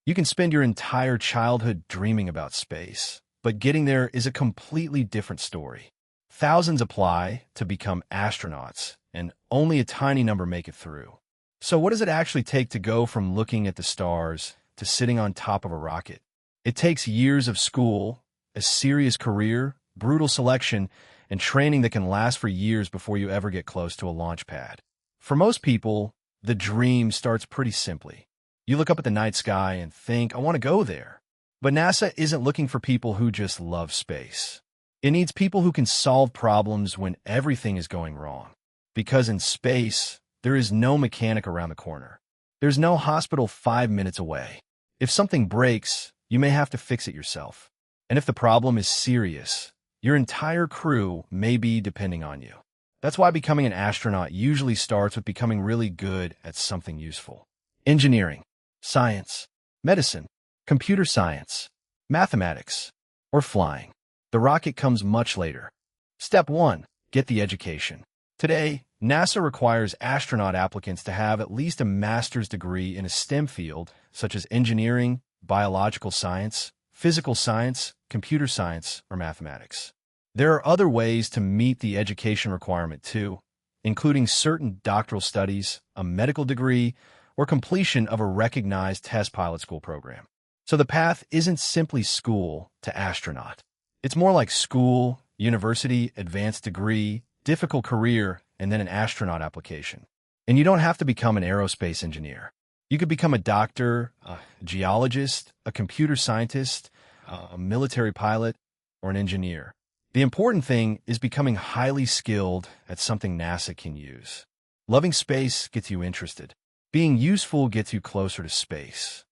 You can spend your entire childhood dreaming about space, but getting there is a completely different story. Thousands apply to become astronauts, and only a tiny number make it through. So what does it actually take to go from looking at the stars to sitting on top of a rocket? It takes years of school, a serious career, brutal selection, and training that can last for years before you ever get close to a launch pad. For most people, the dream starts pretty simply. You look up at the night sky and think, I want to go there. But NASA isn't looking for people who just love space. It needs people who can solve problems when everything is going wrong. Because in space, there is no mechanic around the corner. There's no hospital 5 minutes away. If something breaks, you may have to fix it yourself. And if the problem is serious, your entire crew may be depending on you. That's why becoming an astronaut usually starts with becoming really good at something useful. Engineering, science, medicine, computer science, mathematics, or flying. The rocket comes much later. Step 1. Get the education. Today, NASA requires astronaut applicants to have at least a master's degree in a STEM field, such as engineering, biological science, physical science, computer science, or mathematics. There are other ways to meet the education requirement too, including certain doctoral studies, a medical degree, or completion of a recognized test pilot school program. So the path isn't simply school to astronaut. It's more like school, university, advanced degree, difficult career, and then an astronaut application. And you don't have to become an aerospace engineer. You could become a doctor, a geologist, a computer scientist, a military pilot, or an engineer. The important thing is becoming highly skilled at something NASA can use. Loving space gets you interested. Being useful gets you closer to space.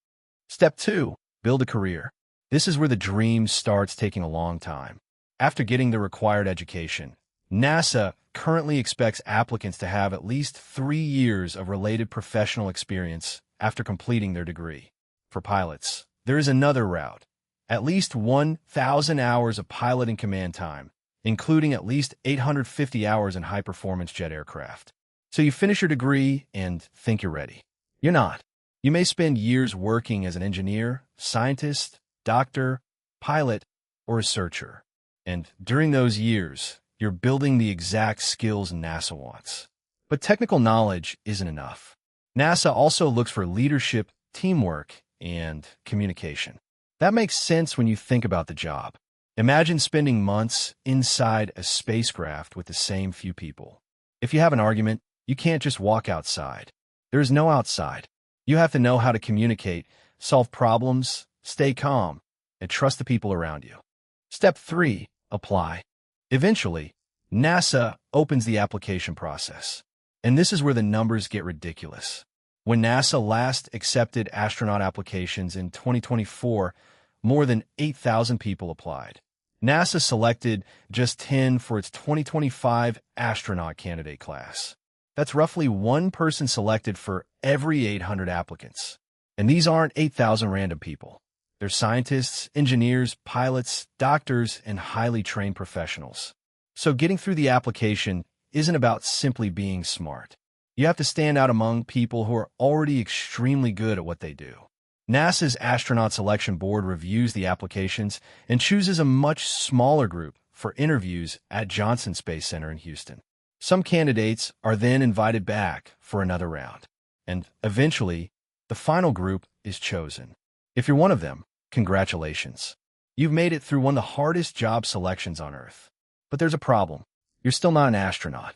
Step 2. Build a career. This is where the dream starts taking a long time. After getting the required education, NASA currently expects applicants to have at least 3 years of related professional experience after completing their degree. For pilots, there is another route. At least 1,000 hours of pilot and command time, including at least 850 hours in high-performance jet aircraft. So you finish your degree and think you're ready. You're not. You may spend years working as an engineer, scientist, doctor, pilot, or researcher. And during those years, you're building the exact skills NASA wants. But technical knowledge isn't enough. NASA also looks for leadership, teamwork, and communication. That makes sense when you think about the job. Imagine spending months inside a spacecraft with the same few people. If you have an argument, you can't just walk outside. There is no outside. You have to know how to communicate, solve problems, stay calm, and trust the people around you. Step 3. Apply. Eventually, NASA opens the application process. And this is where the numbers get ridiculous. When NASA last accepted astronaut applications in 2024, more than 8,000 people applied. NASA selected just 10 for its 2025 astronaut candidate class. That's roughly one person selected for every 800 applicants. And these aren't 8,000 random people. They're scientists, engineers, pilots, doctors, and highly trained professionals. So getting through the application isn't about simply being smart. You have to stand out among people who are already extremely good at what they do. NASA's Astronaut Selection Board reviews the applications and chooses a much smaller group for interviews at Johnson Space Center in Houston. Some candidates are then invited back for another round, and eventually, the final group is chosen. If you're one of them, congratulations. You've made it through one of the hardest job selections on Earth. But there's a problem. You're still not an astronaut.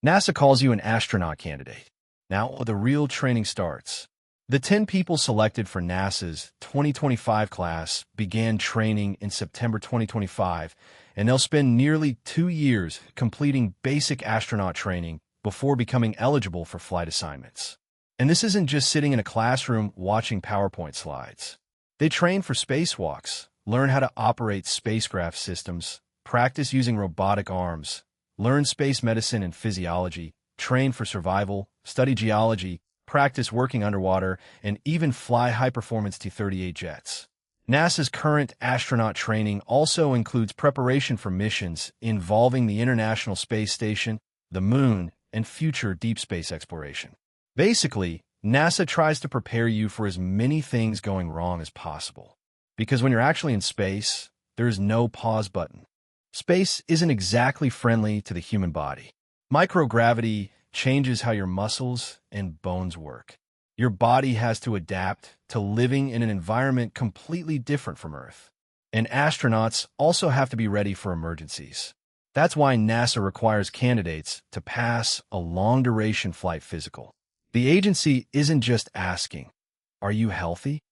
NASA calls you an astronaut candidate. Now, the real training starts. The 10 people selected for NASA's 2025 class began training in September 2025, and they'll spend nearly 2 years completing basic astronaut training before becoming eligible for flight assignments. And this isn't just sitting in a classroom watching PowerPoint slides. They train for spacewalks, learn how to operate spacecraft systems, practice using robotic arms, learn space medicine and physiology, train for survival, study geology, practice working underwater, and even fly high-performance T-38 jets. NASA's current astronaut training also includes preparation for missions involving the International Space Station, the Moon, and future deep space exploration. Basically, NASA tries to prepare you for as many things going wrong as possible. Because when you're actually in space, there is no pause button. Space isn't exactly friendly to the human body. Microgravity changes how your muscles and bones work. Your body has to adapt to living in an environment completely different from Earth. And astronauts also have to be ready for emergencies. That's why NASA requires candidates to pass a long-duration flight physical. The agency isn't just asking, "Are you healthy?"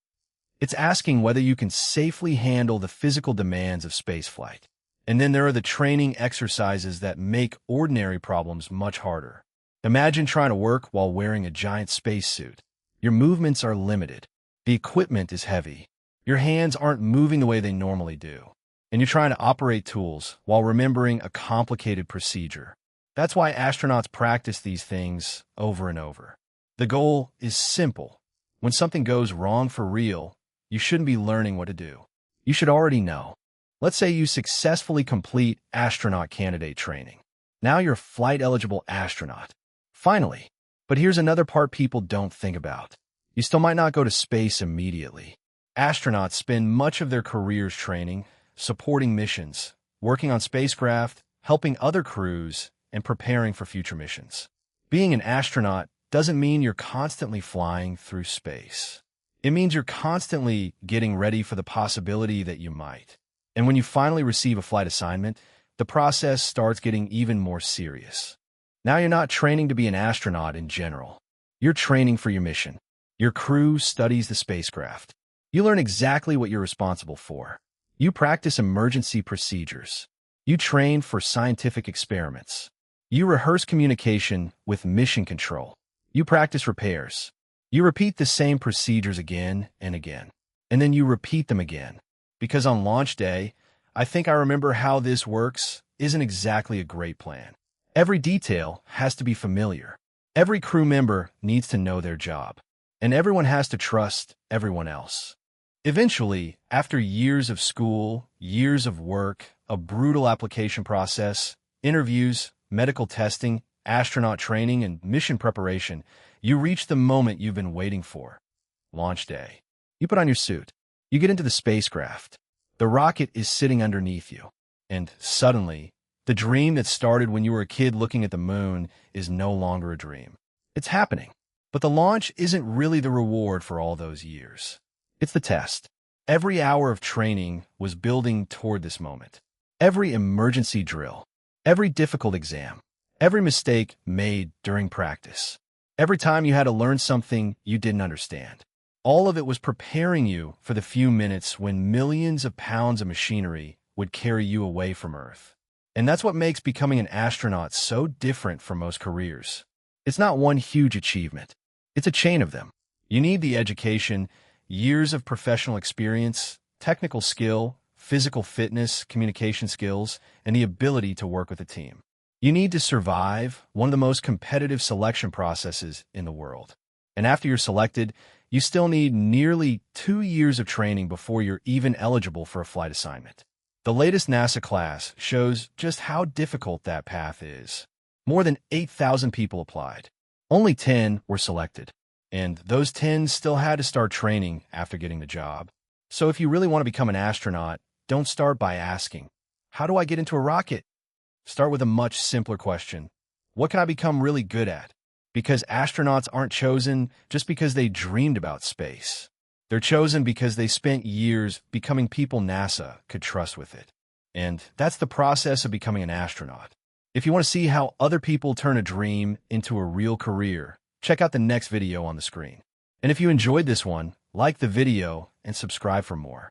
It's asking whether you can safely handle the physical demands of spaceflight. And then there are the training exercises that make ordinary problems much harder. Imagine trying to work while wearing a giant spacesuit. Your movements are limited. The equipment is heavy. Your hands aren't moving the way they normally do. And you're trying to operate tools while remembering a complicated procedure. That's why astronauts practice these things over and over. The goal is simple. When something goes wrong for real, you shouldn't be learning what to do. You should already know. Let's say you successfully complete astronaut candidate training. Now you're a flight-eligible astronaut. Finally. But here's another part people don't think about. You still might not go to space immediately. Astronauts spend much of their careers training, supporting missions, working on spacecraft, helping other crews, and preparing for future missions. Being an astronaut doesn't mean you're constantly flying through space. It means you're constantly getting ready for the possibility that you might. And when you finally receive a flight assignment, the process starts getting even more serious. Now you're not training to be an astronaut in general. You're training for your mission. Your crew studies the spacecraft. You learn exactly what you're responsible for. You practice emergency procedures. You train for scientific experiments. You rehearse communication with mission control. You practice repairs. You repeat the same procedures again and again. And then you repeat them again. Because on launch day, I think I remember how this works isn't exactly a great plan. Every detail has to be familiar. Every crew member needs to know their job. And everyone has to trust everyone else. Eventually, after years of school, years of work, a brutal application process, interviews, medical testing, astronaut training, and mission preparation, you reach the moment you've been waiting for. Launch day. You put on your suit. You get into the spacecraft. The rocket is sitting underneath you. And suddenly, the dream that started when you were a kid looking at the moon is no longer a dream. It's happening. But the launch isn't really the reward for all those years. It's the test. Every hour of training was building toward this moment. Every emergency drill, every difficult exam, every mistake made during practice, every time you had to learn something you didn't understand. All of it was preparing you for the few minutes when millions of pounds of machinery would carry you away from Earth. And that's what makes becoming an astronaut so different from most careers. It's not one huge achievement. It's a chain of them. You need the education, years of professional experience, technical skill, physical fitness, communication skills, and the ability to work with a team. You need to survive one of the most competitive selection processes in the world. And after you're selected, you still need nearly 2 years of training before you're even eligible for a flight assignment. The latest NASA class shows just how difficult that path is. More than 8,000 people applied. Only 10 were selected. And those 10 still had to start training after getting the job. So if you really want to become an astronaut, don't start by asking, "How do I get into a rocket?" Start with a much simpler question. What can I become really good at? Because astronauts aren't chosen just because they dreamed about space. They're chosen because they spent years becoming people NASA could trust with it. And that's the process of becoming an astronaut. If you want to see how other people turn a dream into a real career, check out the next video on the screen. And if you enjoyed this one, like the video and subscribe for more.